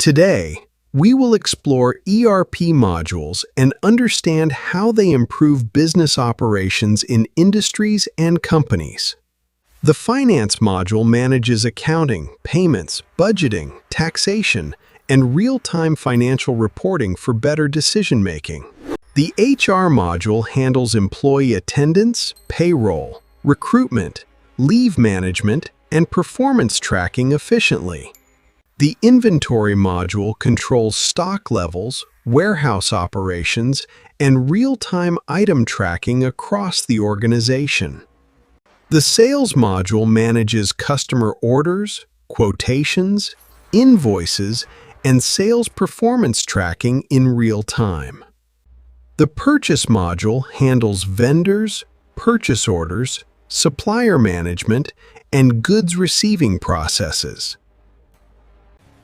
Today, we will explore ERP modules and understand how they improve business operations in industries and companies. The Finance module manages accounting, payments, budgeting, taxation, and real-time financial reporting for better decision-making. The HR module handles employee attendance, payroll, recruitment, leave management, and performance tracking efficiently. The Inventory module controls stock levels, warehouse operations, and real-time item tracking across the organization. The Sales module manages customer orders, quotations, invoices, and sales performance tracking in real time. The Purchase module handles vendors, purchase orders, supplier management, and goods receiving processes.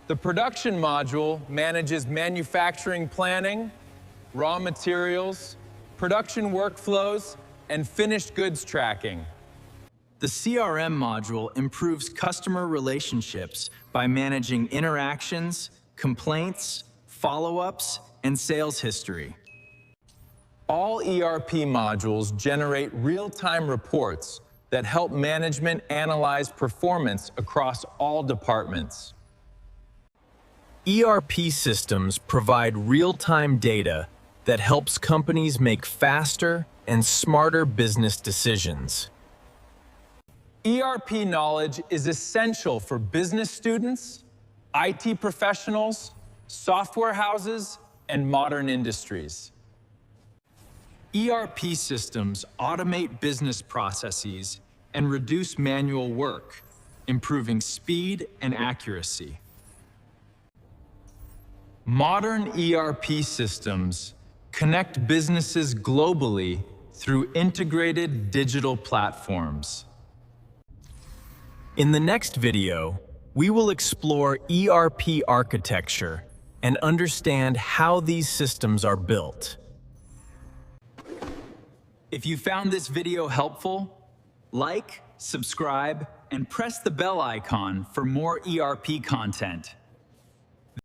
The Production module manages manufacturing planning, raw materials, production workflows, and finished goods tracking. The CRM module improves customer relationships by managing interactions, complaints, follow-ups, and sales history. All ERP modules generate real-time reports that help management analyze performance across all departments. ERP systems provide real-time data that helps companies make faster and smarter business decisions. ERP knowledge is essential for business students, IT professionals, software houses, and modern industries. ERP systems automate business processes and reduce manual work, improving speed and accuracy. Modern ERP systems connect businesses globally through integrated digital platforms. In the next video, we will explore ERP architecture and understand how these systems are built. If you found this video helpful, like, subscribe, and press the bell icon for more ERP content.